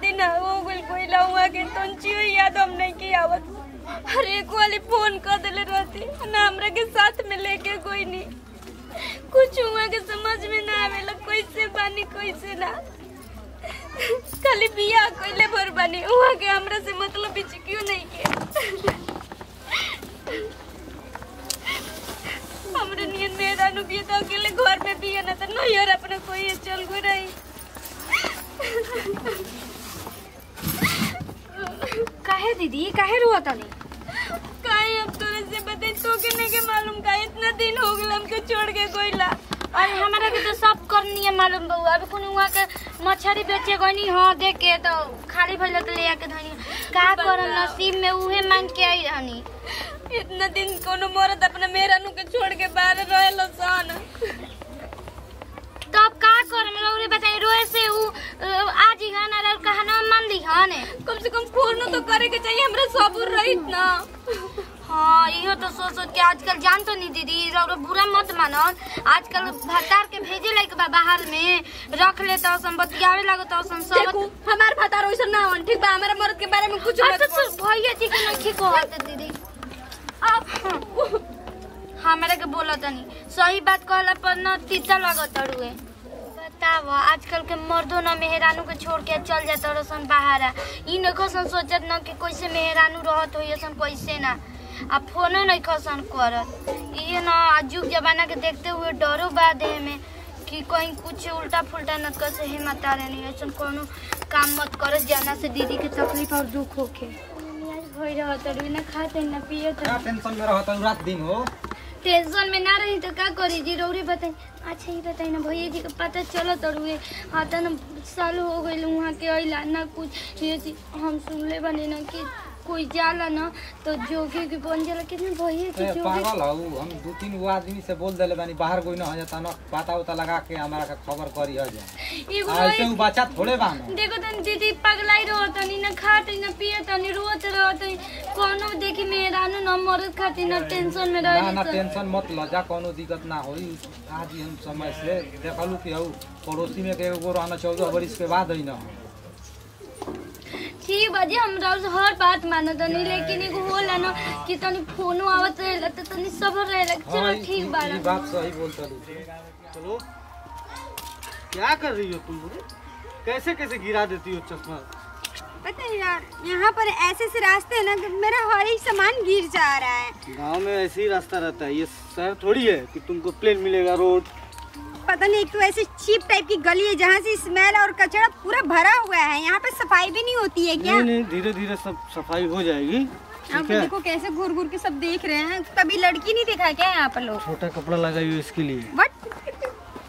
दिन हो गइल कोइला हुआ के तंची याद हम नहीं की आवत। हर एक वाली फोन कर देले रहती ना हमरा के साथ में लेके कोई नहीं। कुछ हुआ के समझ में ना आवेला कैसे बानी कैसे ना। खाली बिया कोइले भर बानी हुआ के हमरा से मतलब भी क्यों नहीं के। हमरे नियन मेरा नु भी तो अकेले घर में भी है ना तो नहीं यार अपने कोई चल गई रही। काहे दीदी काहे रोता नहीं? काहे अब तोरे से बताई तो के नहीं के मालूम का इतना दिन हो गए हमके छोड़ के कोइला। अरे हमारा के तो सब करनी है मालूम बउआ। अभी कोन हुआ के मछली बेचे गनी हां देख के तो खाली भइल त ले आके धनी का करम नसीब में उहे मांग के आई रहनी। इतना दिन कोनो मरद अपना मेरा नु के छोड़ के बाहर रहेलो सन। तब का करम रौरे बताई रोए से उ आज ही गाना रे कहना मान दी हने। कम से कम फोन तो करे के चाहिए हमरा सबूर रहित ना। हाँ इहो तो सोच के आजकल जान तो नहीं दीदी रौरे बुरा मत मानो। आजकल भतार के भेजे लाइक बाहर में रख ले तो सम बतियावे लागो तो सम सब देखो हमार भतार ओइसन ना होन ठीक बा। हमरा मरद के बारे में कुछ मत भैया जी के नहीं कहत दीदी। अब हमारे के बोला तनी सही बात कहला पर न तीता लगत रुए। बताव आजकल के मर्दों न मेहरानू के छोड़ के चल जाता रसन बाहर। ई न खसन सोचत न कि कैसे मेहरानू रहत होई सन कैसे ना। अब फोनो नहीं खसन करत। ये न आजुक जमाना के देखते हुए डरो बा देह में कि कहीं कुछ उल्टा फुल्टा न कर से हिम्मत आ नहीं ऐसा कोनो काम मत कर जाना से दीदी के तकलीफ और दुख होके भई रहत रुए ना खाते ना पिए क्या टेंशन में रहत रात दिन हो। टेंशन में ना रही तो का करी जी रौरी बताई। अच्छा ही बताई ना भैया जी के पता चलो तो रुए आता ना साल हो गई वहाँ के अला ना कुछ ये हम सुनले बने ना कि कोई जाला ना तो जोगी के बन जाला कितने भैया जी जोगी पागल हो। हम 2-3 गो आदमी से बोल देले बानी बाहर कोई ना हो जाता ना पता उता लगा के हमारा का खबर करी हो जाए। ऐसे उ बच्चा थोड़े बानो। देखो तन दीदी पगलाई रहतनी ना खाते ना पियतनी रोत रहतनी कोनो देखी मेहरानू न मरद खाती ना टेंशन में रह ना टेंशन मत ल जा कोनो दिक्कत ना होई। आज हम समय से देखलू कि हऊ पड़ोसी में के एगो रहना 14 बरिस के बाद है ना। ठीक बाजी हम रोज हर बात मानो तनी लेकिन एगो होला ना कि तनी फोनो आवत रहेला त तनी सबर रहेला। चलो ठीक बा ये बात सही बोलता तू। चलो क्या कर रही हो तुम? कैसे कैसे गिरा देती हो चश्मा? पता है यार यहाँ पर ऐसे से रास्ते है ना कि मेरा हर एक सामान गिर जा रहा है। गांव में ऐसे ही रास्ता रहता है। ये शहर थोड़ी है कि तुमको प्लेन मिलेगा रोड। पता नहीं एक तो ऐसे चीप टाइप की गली है जहाँ से स्मेल और कचरा पूरा भरा हुआ है। यहाँ पे सफाई भी नहीं होती है क्या? नहीं धीरे धीरे सब सफाई हो जाएगी। आप देखो कैसे घूर घूर के सब देख रहे हैं। कभी लड़की नहीं देखा क्या यहाँ पर लोग? छोटा कपड़ा लगाई हो इसके लिए। व्हाट?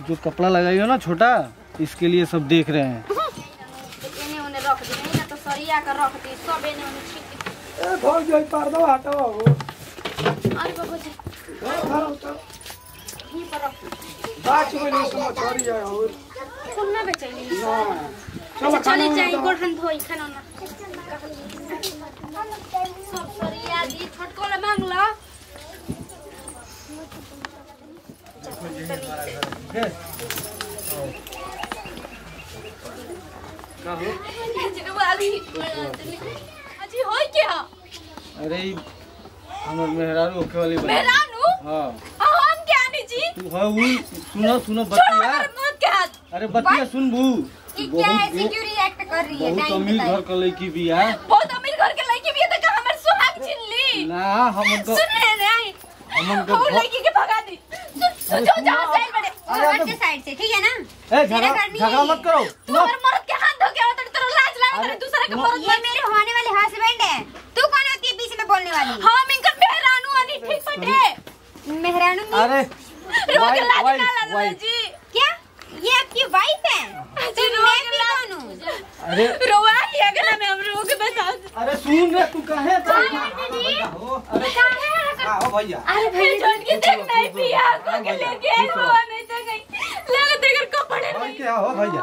जो कपड़ा लगाई हो ना छोटा इसके लिए सब देख रहे हैं। एने ओने रख दी नहीं ना तो सरिया कर रख दी सब एने ओने छिट। ए भौज गई पार दो हटाओ। अरे बाबू जी ही पर रख बात में नहीं समझ आ रही है और कौन ना बेचैनी ना चलो चली जाई गोठन धोई खाना ना सब सरिया दी छोटको ले मांग लो। का हो? अजी होई क्या? अरे हमर मेहरारू होके वाली बनी। मेहरानू? हां हम क्या नहीं जी? तू हां वो सुनो बतिया। मत के हाथ। अरे बतिया सुन बू। ये क्या ऐसे क्यों रिएक्ट कर रही है? बहुत अमीर घर का लड़की भी है। बहुत अमीर घर के लड़की भी है तो कहां हमारे सुहाग छीन ली? ना हम उनको सुन रहे नहीं? हम वो लड़की के भगा दी। जो जहां से बड़े घर के साइड से ठीक है ना? ए झगड़ा मत करो। तू हमारे मर्द के हाथ धो के आओ तेरा लाज लगा तेरे दूसरे के मर्द। ये मेरे होने वाले हस्बैंड है। तू कौन होती है बीच में बोलने वाली? हम इनका मेहरानू अनी ठीक पटे। मेहरानू नहीं? अरे रोक लाज ना लगा जी। क्या? ये आपकी वाइफ है? जी मैं भी कौन हूं? अरे रोवा ही अगर मैं हम रो के बता। अरे सुन रे तू कहे तो अरे हां भैया। अरे भैया छोड़ के देख नहीं पिया को के लेके आई वो नहीं तो गई लगा देकर कपड़े और क्या हो भैया?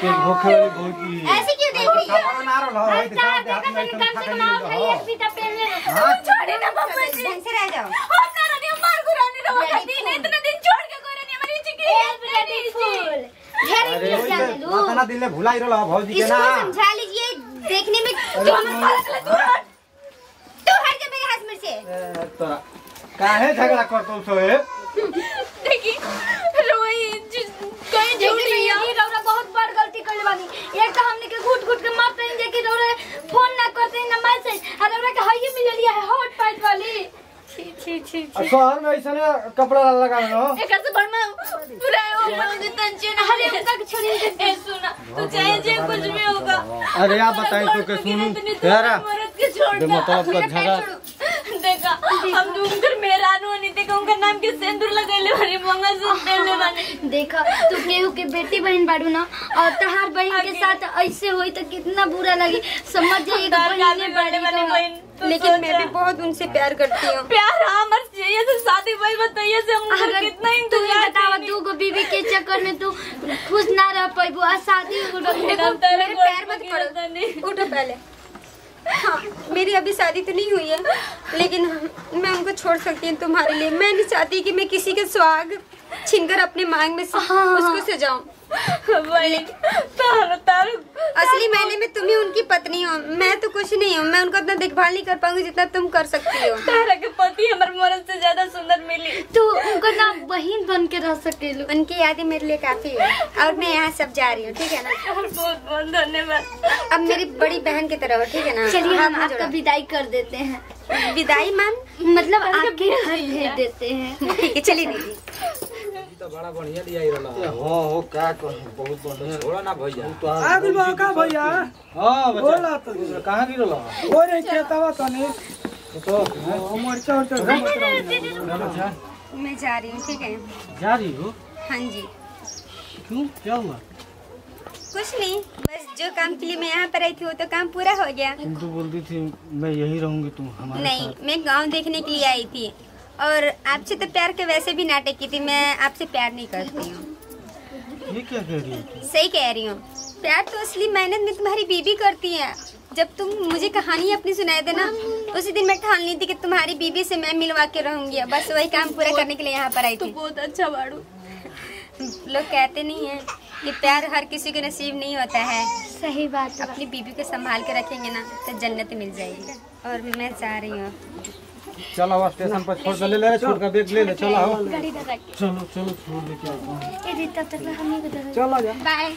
के होके वाली बहुत की ऐसे क्यों देख रही है? कपड़ा ना रहो है दिखा दे हाथ में एकदम खा के हो। छोड़े ना मम्मा जी ढंग से रह जाओ। हम ना रहने मार गुराने रहो दिन इतने दिन छोड़ के कोई नहीं हमारी चिकी फूल अरे इतना दिन ले भुला ही रहा भौजी के ना। इसको समझा लीजिए, देखने में तू हट जा मेरे हाथ में से। तोरा काहे झगड़ा करतो सोए? देखी रोई कहीं झूठी है। ये रौरा बहुत बड़ गलती करले बानी। एक तो हमने के घुट घुट के मारते हैं जे कि रौरा फोन ना करते हैं ना मैसेज, और रौरा के हइये मिल लिया है हॉट पैंट वाली। छी शहर में ऐसा कपड़ा लगा लो। एक से बड़ में पूरा ओ मन टेंशन। अरे उनका छोड़ी ए सुना, तू चाहे जे कुछ भी होगा। अरे आप बताइए तो के सुनू तेरा मरद के छोड़ दे। मतलब का झगड़ा देखा हम दूंगर मेरा नो नहीं देखा उनका नाम के सिंदूर लगैले वाली मंगा सुन देले वाली। देखा तू केहू के बेटी बहन बाड़ू ना, और तहार बहन के साथ ऐसे होई तो कितना बुरा लगी। समझ जाइए एक बहन बड़े वाली बहन। लेकिन मैं भी बहुत उनसे प्यार करती हूँ। प्यार हमर चाहिए से शादी भाई बताइए से हम कितना इंतजार बतावा तू को बीवी के चक्कर में तू खुश ना रह पाइबू, आ शादी मेरे पैर मत पड़ो, उठो पहले। हाँ, मेरी अभी शादी तो नहीं हुई है, लेकिन मैं उनको छोड़ सकती हूँ तुम्हारे लिए। मैं नहीं चाहती कि मैं किसी के सुहाग छीनकर अपने मांग में उसको सजाऊं। असली मैंने में तुम ही उनकी पत्नी हो, मैं तो कुछ नहीं हूँ। मैं उनका इतना देखभाल नहीं कर पाऊंगी जितना तुम कर सकती हो। तारा के पति हमारे मर्द से ज्यादा सुंदर मिली। तू उनका नाम बहन बन के रह सकेलू। उनकी यादें मेरे लिए काफी है, और मैं यहाँ सब जा रही हूँ, ठीक है ना। बहुत बहुत धन्यवाद। अब मेरी बड़ी बहन की तरह हो, ठीक है ना। चलिए हम हाथ आपका विदाई कर देते हैं। विदाई मैम, मतलब आपके घर भेज देते हैं। ठीक है, चलिए दीदी। तो बड़ा बढ़िया लिया ही रहा। हो का बहुत बढ़िया। छोड़ा ना भैया। आ गइल बा का भैया? हां बोला तो कहां गिरल? ओरे खेतवा तने तो मरचा मैं जा रही हूँ, ठीक है। जा रही हो? हाँ जी। क्यों, क्या हुआ? कुछ नहीं, बस जो काम के लिए मैं यहाँ पर आई थी वो तो काम पूरा हो गया। तुम तो बोलती थी मैं यही रहूंगी, तुम हमारे नहीं, मैं गांव देखने के लिए आई थी, और आपसे तो प्यार के वैसे भी नाटक की थी। मैं आपसे प्यार नहीं करती हूँ। साथ। ये क्या कह रही हो? सही कह रही हूँ। प्यार तो असली मेहनत में तुम्हारी बीबी करती है। जब तुम मुझे कहानी अपनी सुनाए थे ना, उसी दिन मैं ठान ली थी कि तुम्हारी बीबी से मैं मिलवा के रहूंगी। बस वही काम पूरा करने के लिए यहाँ पर आई थी। बहुत अच्छा बाड़ू। लोग कहते नहीं है कि प्यार हर किसी के नसीब नहीं होता है। सही बात है। अपनी बीबी को संभाल के रखेंगे ना तो जन्नत मिल जाएगी। और मैं चाह रही हूँ। चलो अब स्टेशन पर छोड़ ले ले, छोड़ का बैग ले ले। चलो आओ, गाड़ी लगा के। चलो चलो छोड़ लेके आओ। ए रीता तक हम ही को चलो जा। बाय।